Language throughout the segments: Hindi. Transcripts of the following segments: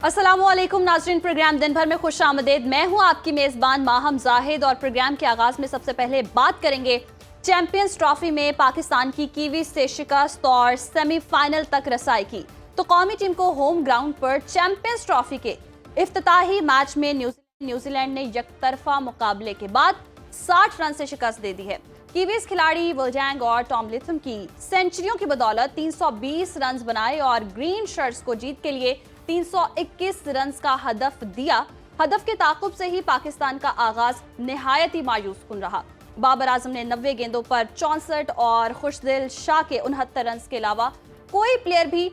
अस्सलामुअलैकुम नाज़रीन, प्रोग्राम दिन भर में खुश आमदेद। मैं हूं आपकी मेज़बान माहम जाहिद और प्रोग्राम के आगाज़ में सबसे पहले बात करेंगे चैंपियंस ट्रॉफी में पाकिस्तान की कीवी से शिकस्त और सेमीफाइनल तक रसाई की। तो कौमी टीम को होम ग्राउंड पर चैंपियंस ट्रॉफी के इफ्तिताही मैच में न्यूजीलैंड ने यकतरफा मुकाबले के बाद 60 रन से शिकस्त दे दी है। कीवीज खिलाड़ी विल्डैंग और टॉम लिथम की सेंचुरियों की बदौलत 320 रन बनाए और ग्रीन शर्ट्स को जीत के लिए 321 रन का हदफ दिया। हदफ के ताकुब से ही पाकिस्तान का आगाज निहायत ही मायूस कुन रहा। बाबर आजम ने 90 गेंदों पर 64 और खुशदिल शाह के 69 रन के अलावा कोई प्लेयर भी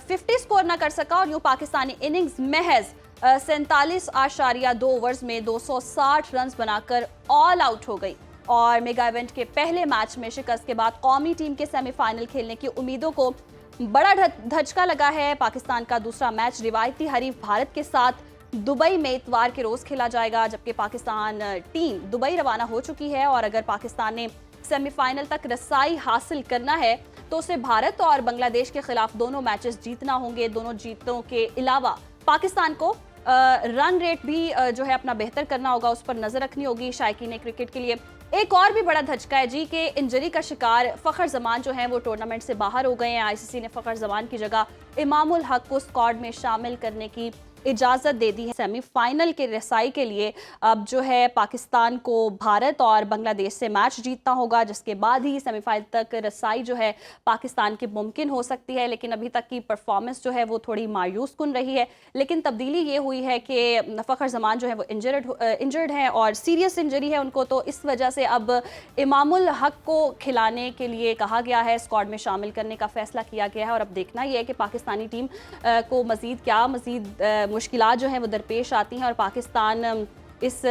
50 स्कोर न कर सका और यूं पाकिस्तानी इनिंग्स महज 47.2 ओवर्स में 260 रन बनाकर ऑल आउट हो गई और मेगा इवेंट के पहले मैच में शिकस्त के बाद कौमी टीम के सेमीफाइनल खेलने की उम्मीदों को बड़ा धचका लगा है। पाकिस्तान का दूसरा मैच रिवायती हरीफ भारत के साथ दुबई में इतवार के रोज खेला जाएगा, जबकि पाकिस्तान टीम दुबई रवाना हो चुकी है और अगर पाकिस्तान ने सेमीफाइनल तक रसाई हासिल करना है तो उसे भारत और बांग्लादेश के खिलाफ दोनों मैचेस जीतना होंगे। दोनों जीतों के अलावा पाकिस्तान को रन रेट भी जो है अपना बेहतर करना होगा, उस पर नजर रखनी होगी। शायकीन क्रिकेट के लिए एक और भी बड़ा धचका है जी कि इंजरी का शिकार फखर जमान जो है वो टूर्नामेंट से बाहर हो गए हैं। आईसीसी ने फखर जमान की जगह इमामुल हक को स्क्वाड में शामिल करने की इजाजत दे दी है। सेमीफाइनल के रसाई के लिए अब जो है पाकिस्तान को भारत और बांग्लादेश से मैच जीतना होगा, जिसके बाद ही सेमीफाइनल तक रसाई जो है पाकिस्तान की मुमकिन हो सकती है। लेकिन अभी तक की परफॉर्मेंस जो है वो थोड़ी मायूस कुन रही है। लेकिन तब्दीली ये हुई है कि फखर जमान जो है वो इंजर्ड है और सीरियस इंजरी है उनको, तो इस वजह से अब इमामुल हक को खिलाने के लिए कहा गया है, स्क्वाड में शामिल करने का फैसला किया गया है। और अब देखना यह है कि पाकिस्तानी टीम को मजीद मुश्किलात जो हैं वो दरपेश आती हैं और पाकिस्तान इस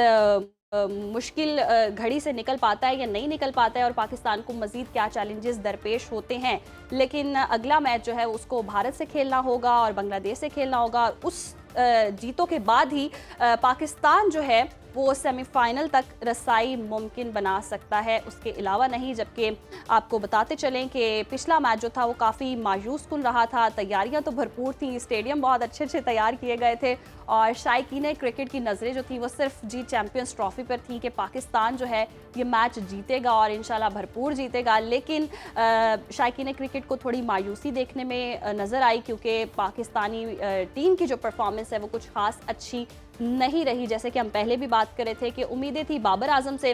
मुश्किल घड़ी से निकल पाता है या नहीं निकल पाता है और पाकिस्तान को मजीद क्या चैलेंजेस दरपेश होते हैं। लेकिन अगला मैच जो है उसको भारत से खेलना होगा और बांग्लादेश से खेलना होगा। उस जीतों के बाद ही पाकिस्तान जो है वो सेमीफाइनल तक रसाई मुमकिन बना सकता है, उसके अलावा नहीं। जबकि आपको बताते चलें कि पिछला मैच जो था वो काफ़ी मायूस कुन रहा था। तैयारियां तो भरपूर थी, स्टेडियम बहुत अच्छे तैयार किए गए थे और शायकीन क्रिकेट की नज़रें जो थी वो सिर्फ जी चैंपियंस ट्रॉफी पर थी कि पाकिस्तान जो है ये मैच जीतेगा और इंशाल्लाह भरपूर जीतेगा। लेकिन शायकीन क्रिकेट को थोड़ी मायूसी देखने में नज़र आई क्योंकि पाकिस्तानी टीम की जो परफॉर्मेंस है वो कुछ खास अच्छी नहीं रही। जैसे कि हम पहले भी बात कर रहे थे कि उम्मीदें थी बाबर आजम से,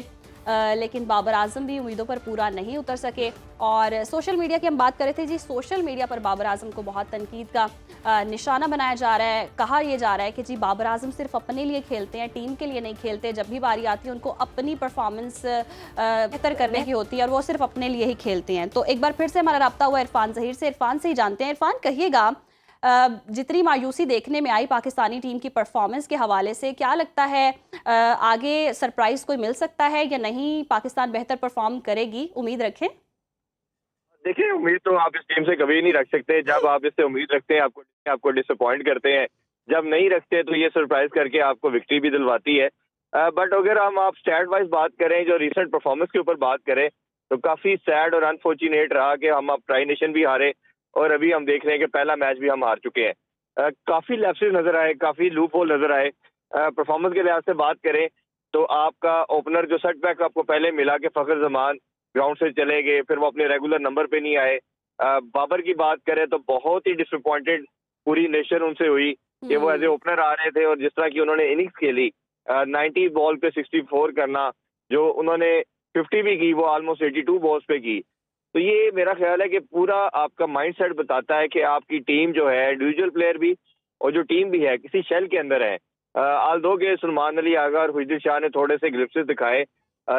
लेकिन बाबर आजम भी उम्मीदों पर पूरा नहीं उतर सके। और सोशल मीडिया की हम बात कर रहे थे जी, सोशल मीडिया पर बाबर आजम को बहुत तनकीद का निशाना बनाया जा रहा है। कहा यह जा रहा है कि जी बाबर आजम सिर्फ अपने लिए खेलते हैं, टीम के लिए नहीं खेलते। जब भी बारी आती है उनको अपनी परफॉर्मेंस बेहतर करने की होती है और वो सिर्फ अपने लिए ही खेलते हैं। तो एक बार फिर से हमारा रब्ता हुआ इरफान ज़हीर से। इरफान से ही जानते हैं। इरफान, कहिएगा जितनी मायूसी देखने में आई पाकिस्तानी टीम की परफॉर्मेंस के हवाले से, क्या लगता है आगे सरप्राइज कोई मिल सकता है या नहीं? पाकिस्तान बेहतर परफॉर्म करेगी, उम्मीद रखें? देखिए, उम्मीद तो आप इस टीम से कभी नहीं रख सकते। जब आप इससे उम्मीद रखते हैं आपको डिसअपॉइंट करते हैं, जब नहीं रखते तो ये सरप्राइज करके आपको विक्ट्री भी दिलवाती है। बट अगर आप स्टैट वाइज बात करें, जो रिसेंट परफॉर्मेंस के ऊपर बात करें, तो काफ़ी सैड और अनफॉर्चुनेट रहा कि हम अब ट्राई नेशन भी हारे और अभी हम देख रहे हैं कि पहला मैच भी हम हार चुके हैं। काफ़ी लैप्सेस नज़र आए, काफ़ी लूप होल नज़र आए। परफॉर्मेंस के लिहाज से बात करें तो आपका ओपनर जो सेटबैक आपको पहले मिला कि फखर जमान ग्राउंड से चले गए, फिर वो अपने रेगुलर नंबर पे नहीं आए। बाबर की बात करें तो बहुत ही डिसअपॉइंटेड पूरी नेशन उनसे हुई कि वो एज ए ओपनर आ रहे थे और जिस तरह की उन्होंने इनिंग्स खेली, 90 बॉल पे 64 करना, जो उन्होंने 50 भी की वो ऑलमोस्ट 82 बॉल्स पे की। तो ये मेरा ख्याल है कि पूरा आपका माइंडसेट बताता है कि आपकी टीम जो है, इंडिविजुअल प्लेयर भी और जो टीम भी है, किसी शेल के अंदर है। आल्दो के सलमान अली आगा और खुशदिल शाह ने थोड़े से ग्लिप्सेस दिखाए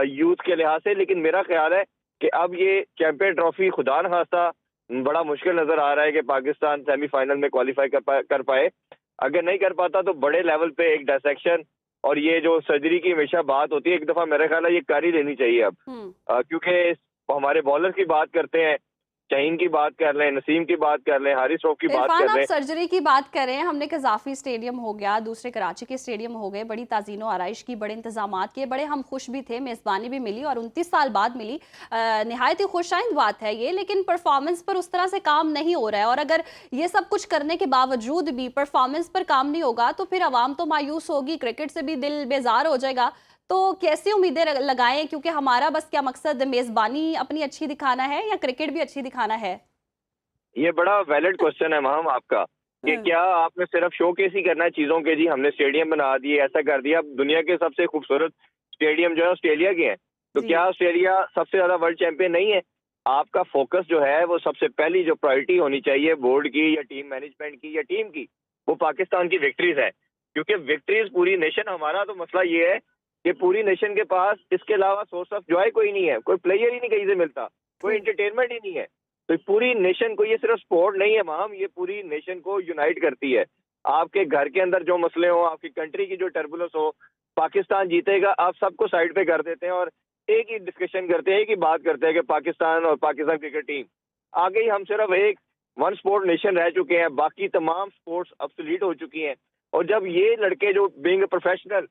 यूथ के लिहाज से, लेकिन मेरा ख्याल है कि अब ये चैंपियन ट्रॉफी खुदा न खास्ता बड़ा मुश्किल नजर आ रहा है कि पाकिस्तान सेमीफाइनल में क्वालिफाई कर पाए। अगर नहीं कर पाता तो बड़े लेवल पे एक डायसेक्शन और ये जो सर्जरी की हमेशा बात होती है, एक दफा मेरा ख्याल है ये कर ही लेनी चाहिए अब। क्योंकि हमारे बॉलर की बात करते हैं शाहीन की बात कर लें, नसीम की बात कर लें, हारिस रऊफ की बात इरफान, कर आप लें। सर्जरी की बात करें, हमने कज़ाफ़ी स्टेडियम हो गया, दूसरे कराची के स्टेडियम हो गए, बड़ी ताज़ीनो आराइश की, बड़े इंतज़ामात किए, बड़े हम खुश भी थे, मेज़बानी भी मिली और 29 साल बाद मिली। निहायत ही खुशाइंद बात है ये, लेकिन परफॉर्मेंस पर उस तरह से काम नहीं हो रहा है और अगर ये सब कुछ करने के बावजूद भी परफॉर्मेंस पर काम नहीं होगा, तो फिर अवाम तो मायूस होगी, क्रिकेट से भी दिल बेजार हो जाएगा। तो कैसी उम्मीदें लगाएं, क्योंकि हमारा बस क्या मकसद मेज़बानी अपनी अच्छी दिखाना है या क्रिकेट भी अच्छी दिखाना है? ये बड़ा वैलिड क्वेश्चन है मैम आपका, कि क्या आपने सिर्फ शोकेस ही करना है चीजों के, जी हमने स्टेडियम बना दिए, ऐसा कर दिया। अब दुनिया के सबसे खूबसूरत स्टेडियम जो है ऑस्ट्रेलिया के हैं, तो जी। क्या ऑस्ट्रेलिया सबसे ज्यादा वर्ल्ड चैंपियन नहीं है? आपका फोकस जो है वो सबसे पहली जो प्रायोरिटी होनी चाहिए बोर्ड की या टीम मैनेजमेंट की या टीम की, वो पाकिस्तान की विक्ट्रीज है। क्योंकि विक्ट्रीज पूरी नेशन, हमारा तो मसला ये है कि पूरी नेशन के पास इसके अलावा सोर्स ऑफ जॉय कोई नहीं है, कोई प्लेयर ही नहीं कहीं से मिलता, कोई एंटरटेनमेंट ही नहीं है। तो पूरी नेशन को, ये सिर्फ स्पोर्ट नहीं है माम, ये पूरी नेशन को यूनाइट करती है। आपके घर के अंदर जो मसले हो, आपकी कंट्री की जो टर्बुलेंस हो, पाकिस्तान जीतेगा, आप सबको साइड पे कर देते हैं और एक ही डिस्कशन करते हैं, एक ही बात करते हैं कि पाकिस्तान और पाकिस्तान क्रिकेट टीम आगे ही, हम सिर्फ एक वन स्पोर्ट नेशन रह चुके हैं, बाकी तमाम स्पोर्ट्स ऑब्सोलीट हो चुकी हैं। और जब ये लड़के जो बीइंग प्रोफेशनल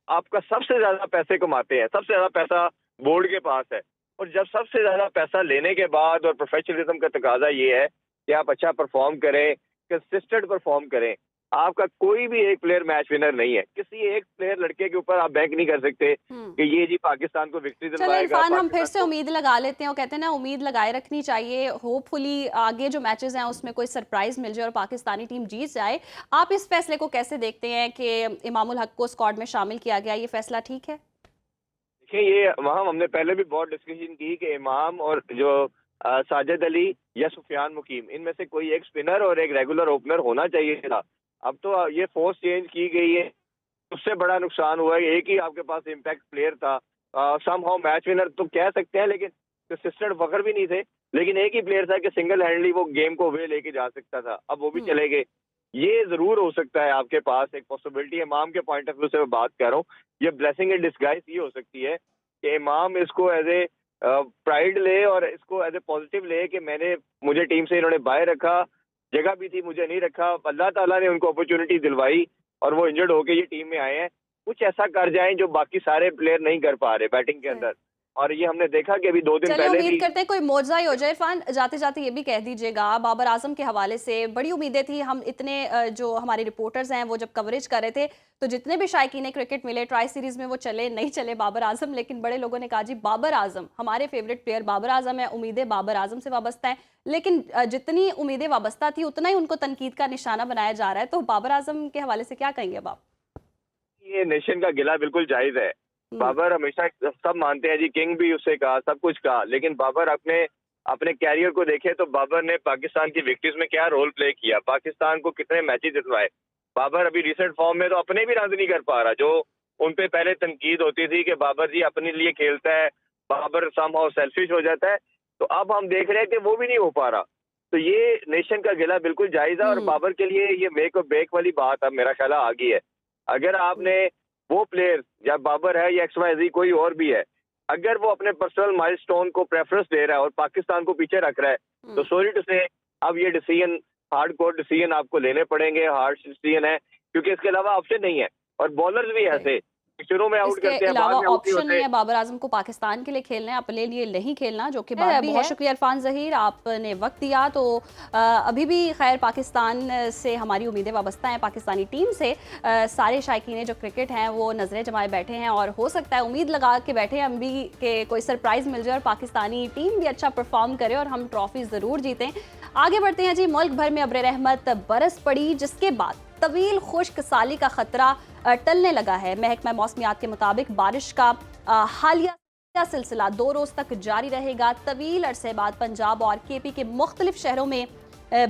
आपका सबसे ज्यादा पैसे कमाते हैं, सबसे ज्यादा पैसा बोर्ड के पास है, और जब सबसे ज्यादा पैसा लेने के बाद और प्रोफेशनलिज्म का तकाजा ये है कि आप अच्छा परफॉर्म करें, कंसिस्टेंट परफॉर्म करें, आपका कोई भी एक प्लेयर मैच विनर नहीं है। किसी एक प्लेयर लड़के के ऊपर आप बैंक नहीं कर सकते कि ये जी पाकिस्तान को विक्ट्री चलो दिलवाएगा। इरफान, हम फिर से को उम्मीद लगा लेते हैं और कहते हैं ना, उम्मीद लगाए रखनी चाहिए। होपफुली आगे जो मैचेस हैं उसमें कोई सरप्राइज मिल जाए और पाकिस्तानी टीम जीत जाए। आप इस फैसले को कैसे देखते हैं कि इमामुल हक को स्क्वाड में शामिल किया गया, ये फैसला ठीक है? देखिए, ये वहाँ हमने पहले भी बहुत डिस्कशन की कि इमाम और जो साजिद अली या सुफियान मुकीम, इनमें से कोई एक स्पिनर और एक रेगुलर ओपनर होना चाहिए था। अब तो ये फोर्स चेंज की गई है, उससे बड़ा नुकसान हुआ है। एक ही आपके पास इम्पैक्ट प्लेयर था, सम हाउ मैच विनर तो कह सकते हैं, लेकिन कंसिस्टेंट वकर भी नहीं थे। लेकिन एक ही प्लेयर था कि सिंगल हैंडली वो गेम को वे लेके जा सकता था, अब वो भी चले गए। ये जरूर हो सकता है आपके पास एक पॉसिबिलिटी, इमाम के पॉइंट ऑफ व्यू से मैं बात कर रहा हूँ, ये ब्लेसिंग इन डिस्गाइज ये हो सकती है कि इमाम इसको एज ए प्राइड ले और इसको एज ए पॉजिटिव ले कि मुझे टीम से इन्होंने बाहर रखा, जगह भी थी, मुझे नहीं रखा, अल्लाह ताला ने उनको अपॉर्चुनिटी दिलवाई और वो इंजर्ड होके ये टीम में आए हैं। कुछ ऐसा कर जाएं जो बाकी सारे प्लेयर नहीं कर पा रहे बैटिंग के अंदर, और ये हमने देखा कि अभी 2 दिन चलिए पहले उम्मीद भी। करते हैं कोई मौजज़ा ही हो जाए। इरफान, जाते जाते ये भी कह दीजिएगा, बाबर आजम के हवाले से बड़ी उम्मीदें थी, हम इतने जो हमारे रिपोर्टर्स हैं वो जब कवरेज कर रहे थे तो जितने भी शायकीन क्रिकेट मिले, ट्राई सीरीज में वो चले नहीं चले बाबर आजम, लेकिन बड़े लोगों ने कहा जी बाबर आजम, हमारे फेवरेट प्लेयर बाबर आजम है, उम्मीदें बाबर आजम से वाबस्ता है। लेकिन जितनी उम्मीदें वाबस्ता थी उतना ही उनको तनकीद का निशाना बनाया जा रहा है। तो बाबर आजम के हवाले से क्या कहेंगे अब आप? ये नेशन का गिला बिल्कुल जायज है। बाबर हमेशा, सब मानते हैं जी, किंग भी उससे कहा, सब कुछ कहा, लेकिन बाबर अपने कैरियर को देखे तो बाबर ने पाकिस्तान की विक्ट्रीज में क्या रोल प्ले किया, पाकिस्तान को कितने मैचेस जितवाए। बाबर अभी रिसेंट फॉर्म में तो अपने भी रन नहीं कर पा रहा, जो उन पे पहले तनकीद होती थी कि बाबर जी अपने लिए खेलता है, बाबर समहाउ सेल्फिश हो जाता है, तो अब हम देख रहे हैं कि वो भी नहीं हो पा रहा। तो ये नेशन का गिला बिल्कुल जायज है और बाबर के लिए ये मेक और ब्रेक वाली बात अब मेरा ख्याल आ गई है। अगर आपने वो प्लेयर, या बाबर है या XYZ कोई और भी है, अगर वो अपने पर्सनल माइलस्टोन को प्रेफरेंस दे रहा है और पाकिस्तान को पीछे रख रहा है, तो सॉरी टू से अब ये डिसीजन, हार्ड कोर डिसीजन आपको लेने पड़ेंगे, हार्ड डिसीजन है, क्योंकि इसके अलावा ऑप्शन नहीं है। और बॉलर्स भी ऐसे शुरू में आउट करते हैं, बाद में आउट नहीं ऑप्शन नहीं होते। है बाबर आजम को पाकिस्तान के लिए खेलना है, अपने लिए नहीं खेलना, जो कि बात भी है। बहुत शुक्रिया इरफान ज़हीर, आपने वक्त दिया। तो अभी भी खैर पाकिस्तान से हमारी उम्मीदें वाबस्ता हैं, पाकिस्तानी टीम से। सारे शायकीन जो क्रिकेट हैं वो नज़रें जमाए बैठे हैं और हो सकता है, उम्मीद लगा के बैठे हैं हम भी कि कोई सरप्राइज़ मिल जाए और पाकिस्तानी टीम भी अच्छा परफॉर्म करे और हम ट्रॉफी ज़रूर जीतें। आगे बढ़ते हैं जी। मुल्क भर में अब्र रहमत बरस पड़ी, जिसके बाद तवील खुश्क साली का खतरा टलने लगा है। महकमा मौसमियात के मुताबिक बारिश का हालिया सिलसिला 2 रोज तक जारी रहेगा। तवील अरसे बाद पंजाब और KP के मुख्तलिफ शहरों में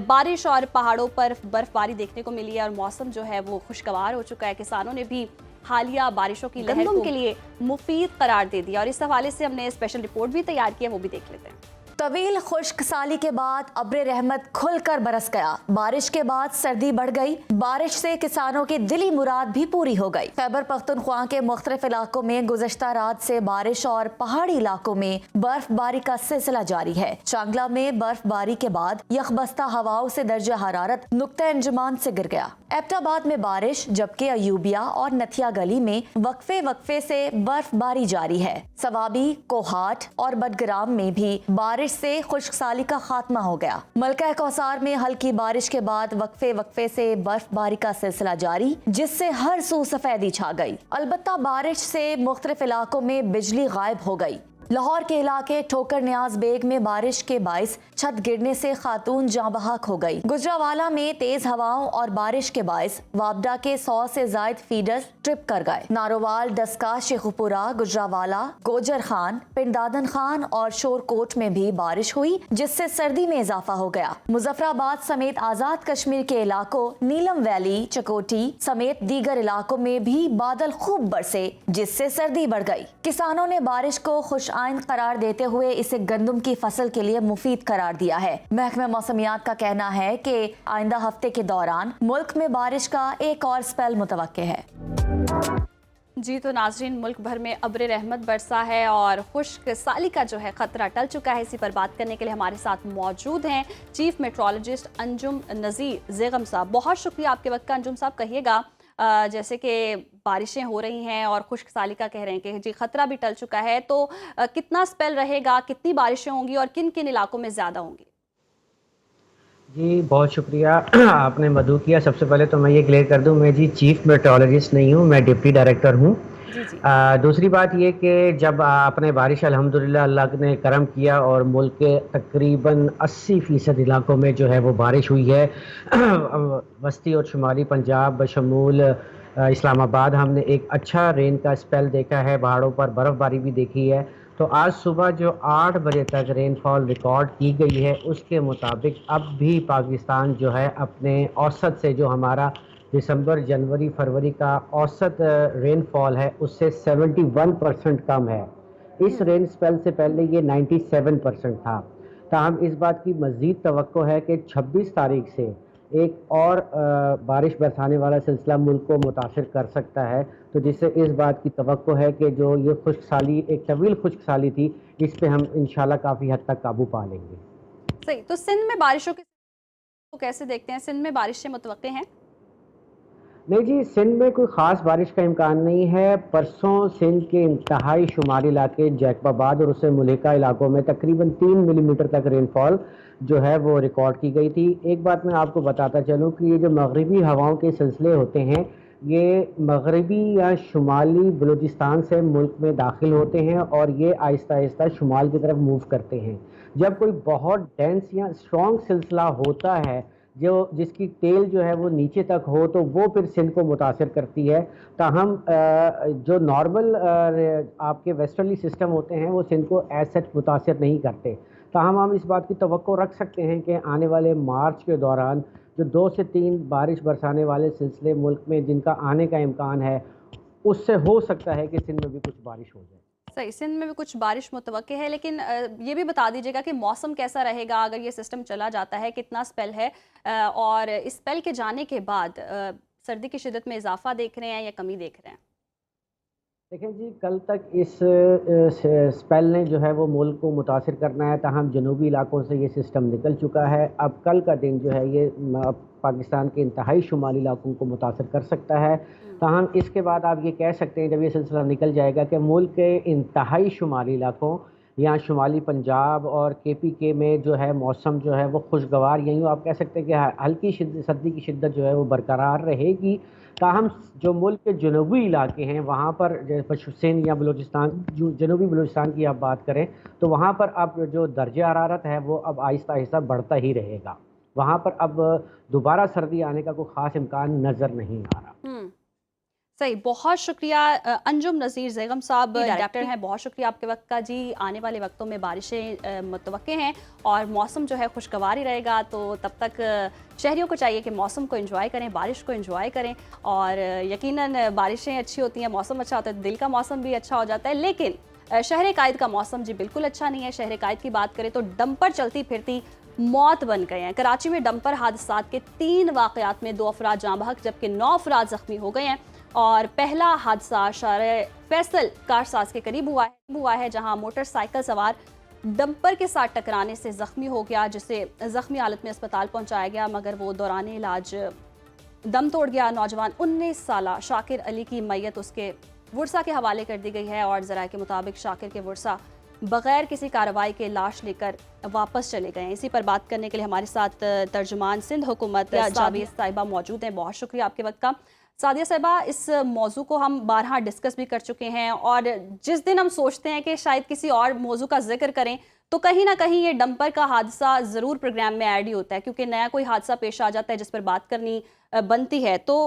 बारिश और पहाड़ों पर बर्फबारी देखने को मिली है और मौसम जो है वो खुशगवार हो चुका है। किसानों ने भी हालिया बारिशों की लहर के लिए मुफीद करार दे दिया और इस हवाले से हमने स्पेशल रिपोर्ट भी तैयार की है, वो भी देख लेते हैं। तवील खुश्क साली के बाद अब्र रहमत खुलकर बरस गया। बारिश के बाद सर्दी बढ़ गई। बारिश से किसानों की दिली मुराद भी पूरी हो गई। खैबर पख्तूनख्वा के मुख्तलिफ इलाकों में गुज़श्ता रात से बारिश और पहाड़ी इलाकों में बर्फबारी का सिलसिला जारी है। चांगला में बर्फबारी के बाद यखबस्ता हवाओं से दर्जा हरारत नुक्ता अंजुमान से गिर गया। एबटाबाद में बारिश, जबकि अयूबिया और नथिया गली में वक्फे से बर्फबारी जारी है। सवाबी, कोहाट और बडग्राम में भी बारिश से खुश्क साली का खात्मा हो गया। मलका कौसार में हल्की बारिश के बाद वक्फे से बर्फबारी का सिलसिला जारी, जिससे हर सू सफेदी छा गई। अलबत्ता बारिश से मुख्तलिफ इलाकों में बिजली गायब हो गई। लाहौर के इलाके ठोकर न्याज बेग में बारिश के बाइस छत गिरने से खातून जाँ बहक हो गई। गुजरावाला में तेज हवाओं और बारिश के बाइस वापडा के 100 से जायद फीडर ट्रिप कर गए। नारोवाल, डस्का, शेखुपुरा, गुजरावाला, गोजर खान, पिंडादन खान और शोरकोट में भी बारिश हुई, जिससे सर्दी में इजाफा हो गया। मुजफ्फराबाद समेत आजाद कश्मीर के इलाकों, नीलम वैली, चकोटी समेत दीगर इलाकों में भी बादल खूब बरसे, जिससे सर्दी बढ़ गई। किसानों ने बारिश को खुश आइंद करार देते हुए इसे गंदम की फसल के लिए मुफीद करार दिया है। महकमा मौसमियात का कहना है कि आइंदा हफ्ते के दौरान मुल्क में बारिश का एक और स्पेल मुतवक्के है। जी तो नाजरीन, मुल्क भर में अब्र रहमत बरसा है और खुश्क साली का जो है खतरा टल चुका है। इसी पर बात करने के लिए हमारे साथ मौजूद हैं चीफ मेट्रोलॉजिस्ट अंजुम नज़ीर ज़ेगम साहब। बहुत शुक्रिया आपके वक्त का। अंजुम साहब, कहिएगा, जैसे कि बारिशें हो रही हैं और खुश्क साली का कह रहे हैं कि जी खतरा भी टल चुका है, तो कितना स्पेल रहेगा, कितनी बारिशें होंगी और किन किन इलाकों में ज़्यादा होंगी? जी बहुत शुक्रिया आपने मदू किया। सबसे पहले तो मैं ये क्लियर कर दूं, मैं जी चीफ मेट्रोलॉजिस्ट नहीं हूँ, मैं डिप्टी डायरेक्टर हूँ। दूसरी बात ये कि जब आपने बारिश अल्हम्दुलिल्लाह अल्लाह ने करम किया और मुल्क के तकरीबन 80% इलाकों में जो है वो बारिश हुई है। वस्ती और शुमाली पंजाब बशमूल इस्लामाबाद हमने एक अच्छा रेन का स्पेल देखा है, पहाड़ों पर बर्फ़बारी भी देखी है। तो आज सुबह जो 8 बजे तक रेनफॉल रिकॉर्ड की गई है, उसके मुताबिक अब भी पाकिस्तान जो है अपने औसत से, जो हमारा दिसंबर, जनवरी, फरवरी का औसत रेनफॉल है, उससे 71% कम है। इस रेन स्पेल से पहले ये 97% था। ताहम इस बात की मज़ीद तवक्को है कि 26 तारीख से एक और बारिश बरसाने वाला सिलसिला मुल्क को मुतासिर कर सकता है, तो जिससे इस बात की तवक्को है कि जो ये खुश्क साली, एक तवील खुश्क साली थी, इस पे हम इंशाल्लाह काफ़ी हद तक काबू पा लेंगे। सही। तो सिंध में बारिशों को कैसे देखते हैं? सिंध में बारिशें मुतवक्के हैं? नहीं जी, सिंध में कोई ख़ास बारिश का इम्कान नहीं है। परसों सिंध के इंतहाई शुमारी इलाके जैकबाबाद और उससे मुल्हिका इलाकों में तकरीबन 3 मिलीमीटर तक रेनफॉल जो है वो रिकॉर्ड की गई थी। एक बात मैं आपको बताता चलूँ कि ये जो मगरिबी हवाओं के सिलसिले होते हैं, ये मगरिबी या शुमाली बलूचिस्तान से मुल्क में दाखिल होते हैं और ये आहिस्ता आहिस्ता शुमाल की तरफ मूव करते हैं। जब कोई बहुत डेंस या स्ट्रॉन्ग सिलसिला होता है जो जिसकी टेल जो है वो नीचे तक हो, तो वो फिर सिंध को मुतासिर करती है। ताहम जो नॉर्मल आपके वेस्टर्ली सिस्टम होते हैं वो सिंध को एज सच मुतासिर नहीं करते। ताहम हम इस बात की तवक्को रख सकते हैं कि आने वाले मार्च के दौरान जो 2 से 3 बारिश बरसाने वाले सिलसिले मुल्क में जिनका आने का इम्कान है, उससे हो सकता है कि सिंध में भी कुछ बारिश हो जाए। सही, सिंध में भी कुछ बारिश मुतवक्के है, लेकिन ये भी बता दीजिएगा कि मौसम कैसा रहेगा अगर ये सिस्टम चला जाता है, कितना स्पेल है और इस स्पेल के जाने के बाद सर्दी की शिद्दत में इजाफा देख रहे हैं या कमी देख रहे हैं? देखें जी, कल तक इस स्पेल ने जो है वो मुल्क को मुतासिर करना है, ताहम जनूबी इलाकों से ये सिस्टम निकल चुका है। अब कल का दिन जो है ये पाकिस्तान के इंतहाई शुमाली इलाकों को मुतासिर कर सकता है। ताहम इसके बाद आप ये कह सकते हैं जब ये सिलसिला निकल जाएगा कि मुल्क के इंतहाई शुमाली इलाकों या शुमाली पंजाब और KPK में जो है मौसम जो है वो खुशगवार, यहीं आप कह सकते हैं कि हल्की सर्दी की शिद्दत जो है वो बरकरार रहेगी। ताहम जो मुल्क के जनूबी इलाके हैं वहाँ पर, जैसे सिंध या बलूचिस्तान, जनूबी बलूचिस्तान की आप बात करें, तो वहाँ पर अब जो दर्जा हरारत है वो अब आहिस्ता आहिस्ता बढ़ता ही रहेगा। वहाँ पर अब दोबारा सर्दी आने का कोई ख़ास इम्कान नज़र नहीं आ रहा। सही, बहुत शुक्रिया अंजुम नज़ीर ज़ेगम साहब, डायरेक्टर हैं। बहुत शुक्रिया आपके वक्त का जी। आने वाले वक्तों में बारिशें मुतवक्के हैं और मौसम जो है खुशगवार ही रहेगा, तो तब तक शहरियों को चाहिए कि मौसम को एंजॉय करें, बारिश को एंजॉय करें। और यकीनन बारिशें अच्छी होती हैं, मौसम अच्छा होता है, दिल का मौसम भी अच्छा हो जाता है। लेकिन शहर कायद का मौसम जी बिल्कुल अच्छा नहीं है। शहर कायद की बात करें तो डंपर चलती फिरती मौत बन गए हैं। कराची में डंपर हादसात के 3 वाकयात में 2 अफराद जाँ बहक जबकि 9 अफराद जख्मी हो गए हैं। और पहला हादसा शारे फैसल कारसाज के करीब हुआ है जहां मोटरसाइकिल सवार डंपर के साथ टकराने से जख्मी हो गया, जिसे जख्मी हालत में अस्पताल पहुंचाया गया मगर वो दौरान इलाज दम तोड़ गया। नौजवान 19 साला शाकिर अली की मैयत उसके वर्सा के हवाले कर दी गई है और जराये के मुताबिक शाकिर के वर्सा बगैर किसी कार्रवाई के लाश लेकर वापस चले गए हैं। इसी पर बात करने के लिए हमारे साथ तर्जुमान सिंध हुकूमत जावेद साहिबा मौजूद हैं। बहुत शुक्रिया आपके वक्त का। सादिया साहिबा, इस मौजू को हम बारहा डिस्कस भी कर चुके हैं और जिस दिन हम सोचते हैं कि शायद किसी और मौजू का जिक्र करें तो कहीं ना कहीं ये डंपर का हादसा ज़रूर प्रोग्राम में ऐड ही होता है, क्योंकि नया कोई हादसा पेश आ जाता है जिस पर बात करनी बनती है तो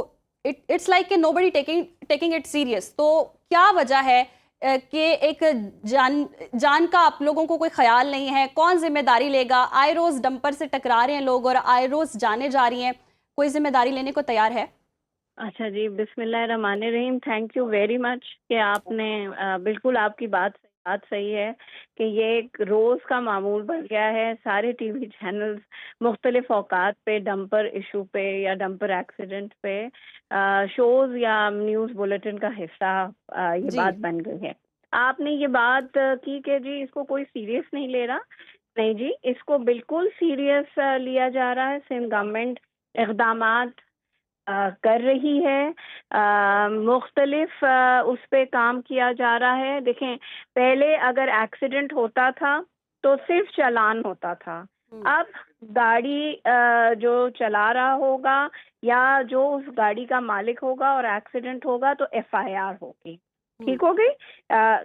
it's like nobody taking it serious. तो क्या वजह है कि एक जान का आप लोगों को कोई ख्याल नहीं है? कौन जिम्मेदारी लेगा? आए रोज़ डंपर से टकरा रहे हैं लोग और आए रोज़ जाने जा रही हैं, कोई जिम्मेदारी लेने को तैयार है? अच्छा जी, बिस्मिल्लाहिर्रहमानिर्रहीम। थैंक यू वेरी मच कि आपने बिल्कुल आपकी बात सही है कि ये एक रोज़ का मामूल बन गया है। सारे टीवी चैनल्स मुख्तलिफ औकात पे डंपर इशू पे या डंपर एक्सीडेंट पे शोज़ या न्यूज़ बुलेटिन का हिस्सा ये बात बन गई है। आपने ये बात की कि जी इसको कोई सीरियस नहीं ले रहा। नहीं जी, इसको बिल्कुल सीरियस लिया जा रहा है। सिंध गवर्नमेंट इक़दामात कर रही है, मुख्तलिफ उस पे काम किया जा रहा है। देखें, पहले अगर एक्सीडेंट होता था तो सिर्फ चालान होता था। अब गाड़ी जो चला रहा होगा या जो उस गाड़ी का मालिक होगा और एक्सीडेंट होगा तो FIR होगी, ठीक हो गई।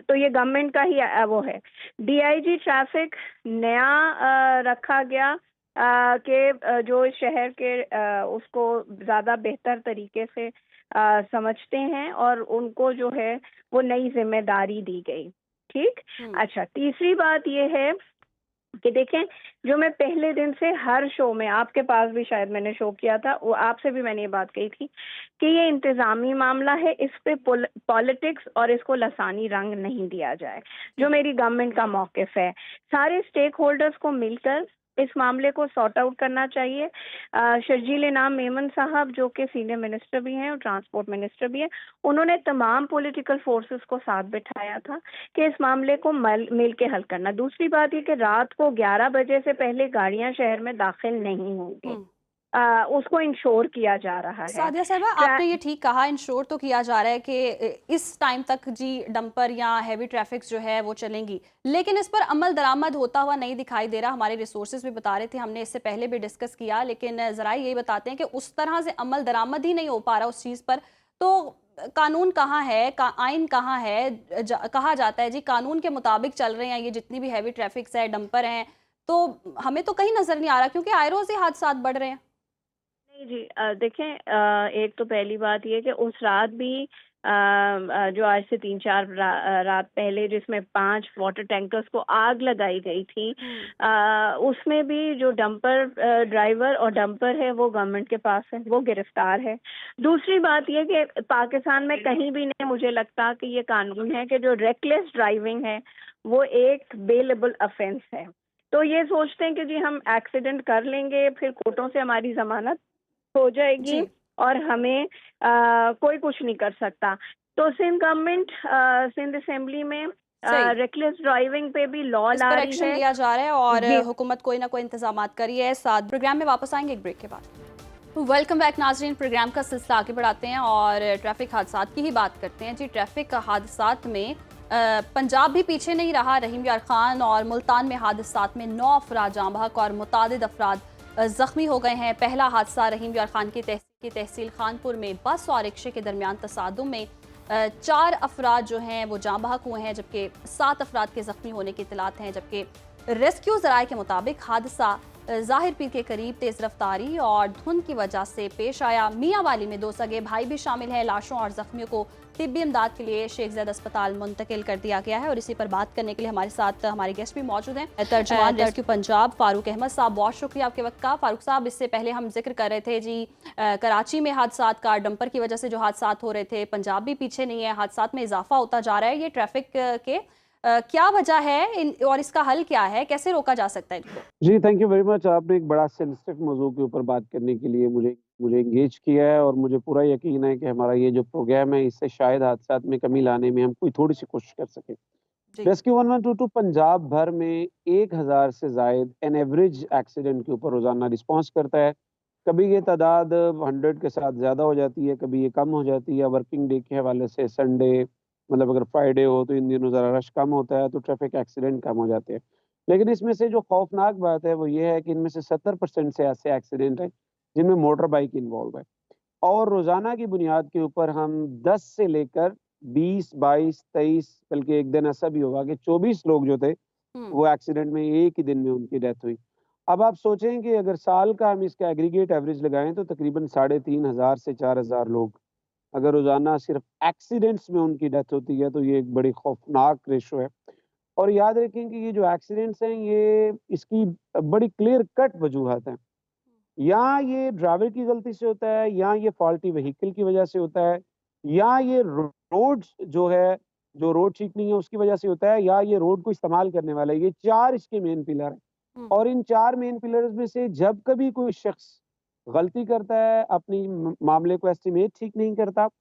तो ये गवर्नमेंट का ही वो है। DIG ट्रैफिक नया रखा गया कि जो इस शहर के उसको ज़्यादा बेहतर तरीके से समझते हैं और उनको जो है वो नई जिम्मेदारी दी गई, ठीक। अच्छा, तीसरी बात ये है कि देखें, जो मैं पहले दिन से हर शो में, आपके पास भी शायद मैंने शो किया था, वो आपसे भी मैंने ये बात कही थी कि ये इंतज़ामी मामला है, इस पे पॉलिटिक्स और इसको लसानी रंग नहीं दिया जाए। जो मेरी गवर्नमेंट का मौक़िफ़ है, सारे स्टेक होल्डर्स को मिलकर इस मामले को सॉर्ट आउट करना चाहिए। शर्जील नाम मेमन साहब जो कि सीनियर मिनिस्टर भी हैं और ट्रांसपोर्ट मिनिस्टर भी हैं, उन्होंने तमाम पॉलिटिकल फोर्सेस को साथ बिठाया था कि इस मामले को मिल के हल करना। दूसरी बात ये कि रात को 11 बजे से पहले गाड़ियां शहर में दाखिल नहीं होंगी, उसको इंश्योर किया जा रहा है। सादिया साहिबा, आपने ये ठीक कहा, इंश्योर तो किया जा रहा है कि इस टाइम तक जी डंपर या हैवी ट्रैफिक जो है वो चलेंगी, लेकिन इस पर अमल दरामद होता हुआ नहीं दिखाई दे रहा। हमारे रिसोर्सेज भी बता रहे थे, हमने इससे पहले भी डिस्कस किया, लेकिन ज़रा यही बताते हैं कि उस तरह से अमल दरामद ही नहीं हो पा रहा उस चीज़ पर। तो कानून कहाँ है, आइन कहाँ है? कहा जाता है जी कानून के मुताबिक चल रहे हैं ये जितनी भी हैवी ट्रैफिक्स है, डंपर हैं, तो हमें तो कहीं नज़र नहीं आ रहा, क्योंकि आए रोज़ ही हादसात बढ़ रहे हैं। नहीं जी, देखें, एक तो पहली बात ये कि उस रात भी जो आज से 3-4 रात पहले जिसमें 5 वाटर टैंकर्स को आग लगाई गई थी, उसमें भी जो डंपर ड्राइवर और डंपर है वो गवर्नमेंट के पास है, वो गिरफ्तार है। दूसरी बात ये कि पाकिस्तान में कहीं भी नहीं मुझे लगता कि ये कानून है कि जो रेकलेस ड्राइविंग है वो एक बेलेबल ऑफेंस है। तो ये सोचते हैं कि जी हम एक्सीडेंट कर लेंगे, फिर कोर्टों से हमारी जमानत हो जाएगी और हमें कोई कुछ नहीं कर सकता। तो सिंध गवर्नमेंट, सिंध असेंबली में रेकलेस ड्राइविंग पे भी लॉ ला रही एक्शन है, लिया जा रहा है और हुकूमत कोई ना कोई इंतजामात करी है। साथ प्रोग्राम में वापस आएंगे एक ब्रेक के बाद। वेलकम बैक नाजरीन, प्रोग्राम का सिलसिला आगे बढ़ाते हैं और ट्रैफिक हादसात की ही बात करते हैं जी। ट्रैफिक हादसात में पंजाब भी पीछे नहीं रहा। रहीम यार खान और मुल्तान में हादसात में 9 अफराद जाँ बहक और मुतादिद अफराद जख्मी हो गए हैं। पहला हादसा रहीम यार खान की तहसील खानपुर में बस और रिक्शे के दरमियान तसादुम में 4 अफराद जो हैं वो जाँ बहक हुए हैं, जबकि 7 अफराद के जख्मी होने की इतलात हैं। जबकि रेस्क्यू ज़राए के मुताबिक हादसा ज़ाहिर पीर के करीब तेज़ रफ्तारी और धुंध की वजह से पेश आया। मियाँ वाली में 2 सगे भाई भी शामिल हैं। लाशों और जख्मियों को तिब्बी इमदाद के लिए शेख ज़ैद अस्पताल मुंतकिल कर दिया गया है और इसी पर बात करने के लिए हमारे साथ हमारे गेस्ट भी मौजूद हैं। तर्जुमान रेस्क्यू पंजाब फारूक अहमद साहब, बहुत शुक्रिया आपके वक्त का। फारूक साहब, इससे पहले हम जिक्र कर रहे थे जी कराची में हादसात का, डंपर की वजह से जो हादसात हो रहे थे, पंजाब भी पीछे नहीं है, हादसात में इजाफा होता जा रहा है। ये ट्रैफिक के क्या वजह है और इसका हल क्या है, कैसे रोका जा सकता है इनको? जी, थैंक यू वेरी मच। आपने एक बड़ा सेंसिटिव मौज़ू के ऊपर बात करने के लिए मुझे मुझे एंगेज किया है और मुझे पूरा यकीन है कि हमारा ये जो प्रोग्राम है, इससे शायद हादसात में कमी लाने में हम कोई थोड़ी-सी कोशिश कर सकें। जी। रेस्क्यू 1122 पंजाब भर में 1000 से ज़ायद एन एवरेज एक्सीडेंट के ऊपर रोज़ाना रिस्पॉन्स करता है। कभी ये तादाद 100 के साथ ज़्यादा हो जाती है, कभी ये कम हो जाती है। वर्किंग डे के हवाले से संडे मतलब अगर फ्राइडे हो तो इन दिनों ज़रा रश कम होता है, तो ट्रैफ़िक एक्सीडेंट कम हो जाते हैं। लेकिन इसमें से जो खौफ़नाक बात है वो ये है कि इनमें से 70% से ऐसे एक्सीडेंट हैं जिनमें मोटर बाइक इन्वॉल्व है। और रोज़ाना की बुनियाद के ऊपर हम 10 से लेकर 20, 22, 23 बल्कि एक दिन ऐसा भी होगा कि 24 लोग जो थे, हुँ। वो एक्सीडेंट में एक ही दिन में उनकी डेथ हुई। अब आप सोचें कि अगर साल का हम इसका एग्रीगेट एवरेज लगाएँ तो तकरीबन 3500 से 4000 लोग अगर रोज़ाना सिर्फ़ एक्सीडेंट्स में उनकी डेथ होती है, तो ये एक बड़ी खौफ़नाक रेशो है। और याद रखें कि ये जो एक्सीडेंट्स हैं, ये इसकी बड़ी क्लियर कट वजूहत हैं। या ये ड्राइवर की गलती से होता है, या ये फॉल्टी व्हीकल की वजह से होता है, या ये रोड्स जो है, जो रोड ठीक नहीं है उसकी वजह से होता है, या ये रोड को इस्तेमाल करने वाला है। ये 4 इसके मेन पिलर हैं। हुँ। और इन 4 मेन पिलर्स में से जब कभी कोई शख्स गलती करता है, अपनी मामले को एस्टिमेट ठीक नहीं करता हुँ।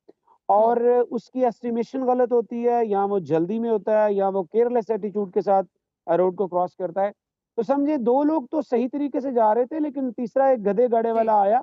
और उसकी एस्टिमेशन गलत होती है, या वो जल्दी में होता है, या वो केयरलेस एटीट्यूड के साथ रोड को क्रॉस करता है, तो समझिए 2 लोग तो सही तरीके से जा रहे थे, लेकिन तीसरा एक गधे गाड़े जी। वाला आया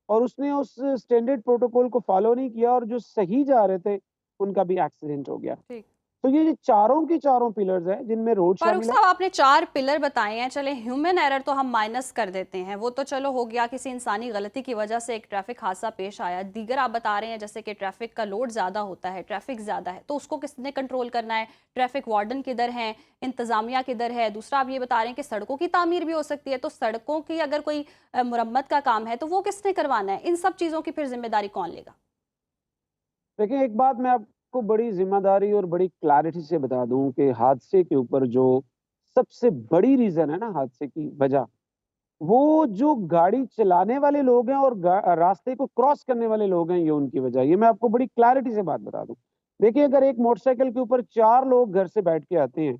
और उसने उस स्टैंडर्ड प्रोटोकॉल को फॉलो नहीं किया और जो सही जा रहे थे, उनका भी एक्सीडेंट हो गया। ठीक। तो ये जो चारों के चारों पिलर्स हैं, जिनमें रोड फारूक शामिल है। साहब, आपने 4 पिलर बताए हैं। चले ह्यूमन एरर तो हम माइनस कर देते हैं, वो तो चलो हो गया, किसी इंसानी गलती की वजह से एक ट्रैफिक हादसा पेश आया। दीगर आप बता रहे हैं जैसे कि ट्रैफिक का लोड ज़्यादा होता है, ट्रैफिक ज़्यादा है, तो उसको किसने कंट्रोल करना है? ट्रैफिक वार्डन किधर हैं, इंतज़ामिया किधर है? दूसरा आप ये बता रहे हैं कि सड़कों की तामीर भी हो सकती है, तो सड़कों की अगर कोई मुरम्मत का काम है तो वो किसने करवाना है? इन सब चीज़ों की फिर जिम्मेदारी कौन लेगा? देखिए, एक बात मैं आपको बड़ी ज़िम्मेदारी और बड़ी क्लैरिटी से बता दूँ कि हादसे के ऊपर जो सबसे बड़ी रीज़न है ना हादसे की वजह, वो जो गाड़ी चलाने वाले लोग हैं और रास्ते को क्रॉस करने वाले लोग हैं, ये उनकी वजह है। ये मैं आपको बड़ी क्लैरिटी से बात बता दूँ। देखिए, अगर एक मोटरसाइकिल के ऊपर 4 लोग घर से बैठ के आते हैं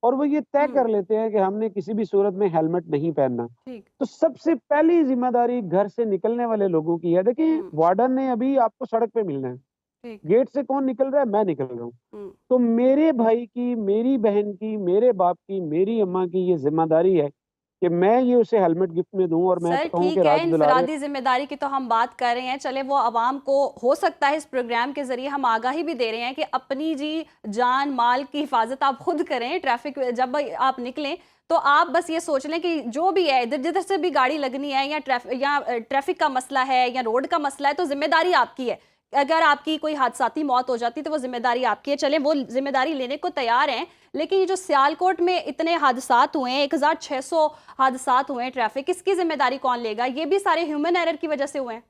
और वो ये तय हुँ। कर लेते हैं कि हमने किसी भी सूरत में हेलमेट नहीं पहनना, ठीक। तो सबसे पहली ज़िम्मेदारी घर से निकलने वाले लोगों की है। देखिए, हुँ। वार्डन ने अभी आपको सड़क पे मिलना है। ठीक। गेट से कौन निकल रहा है? मैं निकल रहा हूँ। हुँ। तो मेरे भाई की, मेरी बहन की, मेरे बाप की, मेरी अम्मा की ये ज़िम्मेदारी है कि मैं ये उसे हेलमेट गिफ्ट में दूँ और मैं सर कहूँ कि ठीक है, राज दुलारे। इनफरादी ज़िम्मेदारी की तो हम बात कर रहे हैं। चले वो अवाम को हो सकता है इस प्रोग्राम के ज़रिए हम आगाही भी दे रहे हैं कि अपनी जी जान माल की हिफाज़त आप खुद करें। ट्रैफ़िक जब आप निकलें तो आप बस ये सोच लें कि जो भी है इधर-जिधर से भी गाड़ी लगनी है या ट्रैफ़िक का मसला है या रोड का मसला है तो ज़िम्मेदारी आपकी है। अगर आपकी कोई हादसाती मौत हो जाती तो वो ज़िम्मेदारी आपकी है। चलें वो ज़िम्मेदारी लेने को तैयार हैं, लेकिन ये जो सियालकोट में इतने हादसात हुए हैं, 1600 हादसात हुए हैं ट्रैफिक, इसकी जिम्मेदारी कौन लेगा? ये भी सारे ह्यूमन एरर की वजह से हुए हैं।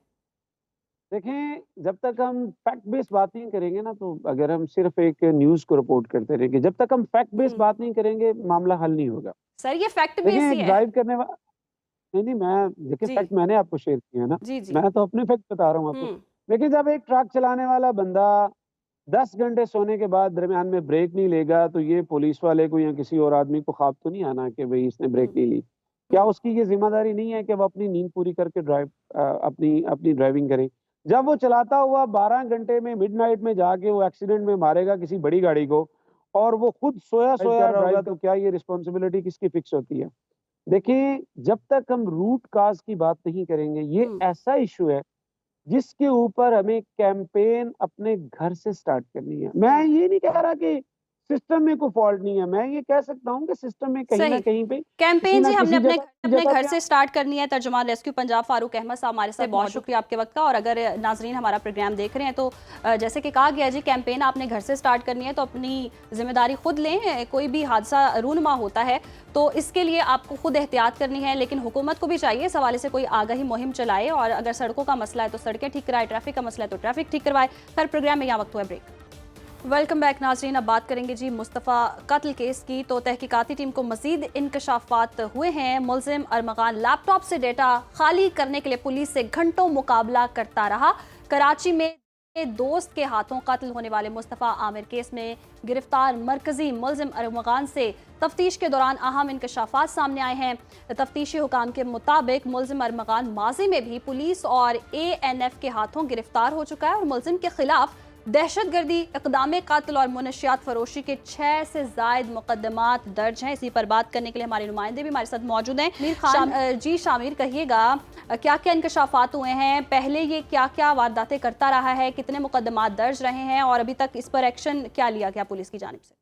देखें, जब तक हम फैक्ट बेस्ड बात नहीं करेंगे ना, तो अगर हम सिर्फ़ एक न्यूज़ को रिपोर्ट करते रहेंगे, जब तक हम फैक्ट बेस्ड बात नहीं करेंगे, मामला हल नहीं होगा। सर ये फैक्ट देखें, बेस ही एक है। ड्राइव करने वा नहीं, नहीं, मैं देखिए जी। फैक्ट मैंने आपको शेयर किया है ना, जी, जी। मैं तो अपने फैक्ट बता रहा हूँ आपको। हुँ। देखिए, जब एक ट्रक चलाने वाला बंदा 10 घंटे सोने के बाद दरमियान में ब्रेक नहीं लेगा, तो ये पुलिस वाले को या किसी और आदमी को ख्वाब तो नहीं आना कि भई इसने ब्रेक हुँ। नहीं ली। क्या हुँ। उसकी ये ज़िम्मेदारी नहीं है कि वो अपनी नींद पूरी करके अपनी अपनी ड्राइविंग करे? जब वो चलाता हुआ 12 घंटे में मिडनाइट में जाके वो एक्सीडेंट में मारेगा किसी बड़ी गाड़ी को और वो खुद सोया-सोया कर रहा होगा, तो क्या ये रिस्पॉन्सिबिलिटी किसकी फिक्स होती है? देखिए, जब तक हम रूट कॉज़ की बात नहीं करेंगे, ये हुँ। ऐसा इश्यू है जिसके ऊपर हमें कैंपेन अपने घर से स्टार्ट करनी है। मैं हुँ। ये नहीं कह रहा कि सिस्टम में कोई फ़ॉल्ट नहीं है, मैं ये कह सकता हूँ कि सिस्टम में कहीं न सही। कहीं पे किसी कैंपेन न जी हमने किसी अपने जगह घर पे से स्टार्ट करनी है। तर्जुमान रेस्क्यू पंजाब फारूक अहमद साहब हमारे साथ, बहुत शुक्रिया आपके वक्त का। और अगर नाजरीन हमारा प्रोग्राम देख रहे हैं तो जैसे कि कहा गया जी, कैंपेन आपने घर से स्टार्ट करनी है तो अपनी जिम्मेदारी खुद लें। कोई भी हादसा रूनुमा होता है तो इसके लिए आपको खुद एहतियात करनी है, लेकिन हुकूमत को भी चाहिए इस हवाले से कोई आगाही मुहिम चलाए। और अगर सड़कों का मसला है तो सड़कें ठीक कराए, ट्रैफिक का मसला है तो ट्रैफिक ठीक करवाए। फिर प्रोग्राम में यहाँ वक्त हुआ ब्रेक। वेलकम बैक नाजरीन, अब बात करेंगे जी मुस्तफ़ा कत्ल केस की। तो तहकीकाती टीम को मजीद इंकशाफात हुए हैं। मुलजिम अरमगान लैपटॉप से डेटा खाली करने के लिए पुलिस से घंटों मुकाबला करता रहा। कराची में के दोस्त के हाथों कत्ल होने वाले मुस्तफ़ा आमिर केस में गिरफ्तार मरकजी मुलजिम अरमगान से तफ्तीश के दौरान अहम इंकशाफात सामने आए हैं। तफ्तीशी हुकाम के मुताबिक मुलजिम अरमगान माजी में भी पुलिस और ANF के हाथों गिरफ्तार हो चुका है और मुलजिम के खिलाफ दहशतगर्दी, इक़दाम कत्ल और मुनशियात फरोशी के 6 से ज़ायद मुकदमात दर्ज हैं। इसी पर बात करने के लिए हमारे नुमाइंदे भी हमारे साथ मौजूद हैं। मीर खान जी, शामिर कहिएगा क्या क्या इंकशाफात हुए हैं, पहले ये क्या क्या वारदातें करता रहा है, कितने मुकदमात दर्ज रहे हैं और अभी तक इस पर एक्शन क्या लिया गया पुलिस की जानिब से?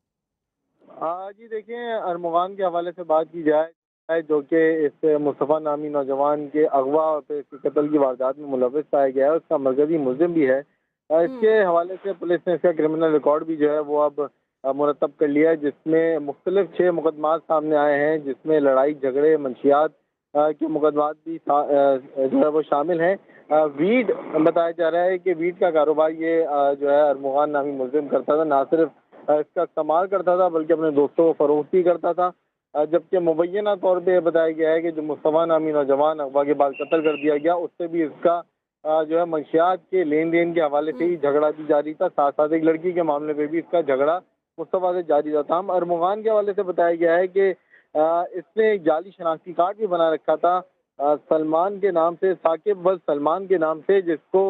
जी देखिए, अरमगान के हवाले से बात की जाए जो कि इस मुस्तफ़ा नामी नौजवान के अगवा और इसके कत्ल की वारदात में मुलविस पाया गया है, उसका मरकजी मुलजिम भी है। इसके हवाले से पुलिस ने इसका क्रिमिनल रिकॉर्ड भी जो है वो अब मुरतब कर लिया है, जिसमें मुख्तलिफ 6 मुकदमात सामने आए हैं, जिसमें लड़ाई झगड़े मंशियात के मुकदमात भी जो है वो शामिल हैं। वीड बताया जा रहा है कि वीड का कारोबार ये जो है अरमगान नामी मुलजिम करता था, ना सिर्फ इसका इस्तेमाल करता था बल्कि अपने दोस्तों को फरोख्त भी करता था। जबकि मुबैना तौर पे बताया गया है कि जो मुस्तफ़ा नामी नौजवान अगवा के बाद कत्ल कर दिया गया, उससे भी इसका जो है मंशियात के लेन देन के हवाले से ही झगड़ा भी जारी था। साथ साथ एक लड़की के मामले में भी इसका झगड़ा मुस्तफ़ा से जारी था। हम अरमगान के हवाले से बताया गया है कि इसने एक जाली शनाख्ती कार्ड भी बना रखा था सलमान के नाम से, साकिब बस सलमान के नाम से, जिसको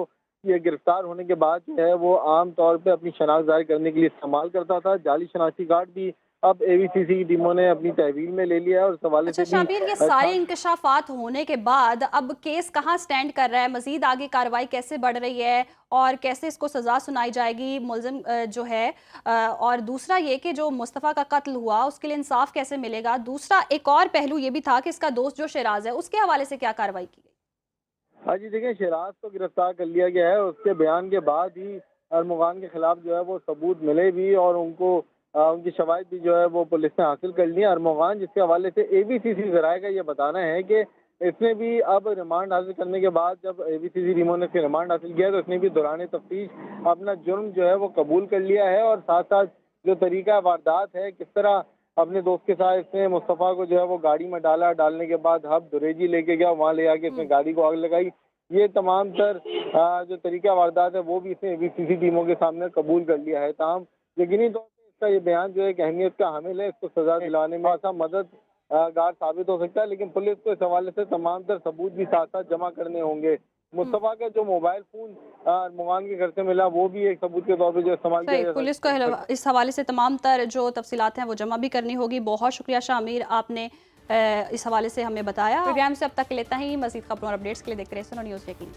ये गिरफ्तार होने के बाद जो है वो आम तौर पे अपनी शनाख्त जाहिर करने के लिए इस्तेमाल करता था। जाली शनाख्ती कार्ड भी अब AVCC की टीमों ने अपनी तहवील में ले लिया है और सवाल अच्छा शाबिर, ये सारे इंकशाफात होने के बाद अब केस कहाँ स्टैंड कर रहा है, मजीद आगे कार्रवाई कैसे बढ़ रही है और कैसे इसको सजा सुनाई जाएगी मुलजिम जो है, और दूसरा ये कि जो मुस्तफ़ा का कत्ल हुआ उसके लिए इंसाफ कैसे मिलेगा? दूसरा एक और पहलू ये भी था कि इसका दोस्त जो शराज है उसके हवाले से क्या कार्रवाई की गई? हाँ जी देखिए, शराज को गिरफ्तार कर लिया गया है। उसके बयान के बाद ही अरमगान के खिलाफ जो है वो सबूत मिले भी और उनकी शवाहिद भी जो है वो पुलिस ने हासिल कर ली है। अरमगान जिसके हवाले से ABCC ज़राए का ये बताना है कि इसने भी अब रिमांड हासिल करने के बाद, जब ABCC टीमों ने रिमांड हासिल किया तो इसने भी दौरान तफ्तीश अपना जुर्म जो है वो कबूल कर लिया है और साथ साथ जो तरीका वारदात है, किस तरह अपने दोस्त के साथ इसने मुस्तफ़ा को जो है वो गाड़ी में डाला, डालने के बाद हब दुरेजी लेके गया, वहाँ ले आके इसने गाड़ी को आग लगाई, ये तमाम तर जो तरीका वारदात है वो भी इसने ABCC टीमों के सामने कबूल कर लिया है। ताहम यकीनी तौर पर इसका ये बयान जो है एक अहमियत का हामिल है, इसको सजा दिलाने में ऐसा मददगार साबित हो सकता है, लेकिन पुलिस को इस हवाले से तमाम तर सबूत भी साथ साथ जमा करने होंगे। मुस्तफ़ा का जो मोबाइल फोन अरमगान के घर से मिला वो भी एक सबूत के तौर पे जो इस्तेमाल किया पुलिस को इस हवाले से तमाम तर जो तफसीलात हैं वो जमा भी करनी होगी। बहुत शुक्रिया शामिर, आपने इस हवाले से हमें बताया। प्रोग्राम से अब तक लेता ही, मज़ीद खबरों और अपडेट्स के लिए देखते रहिए सुनो न्यूज़ यकीन।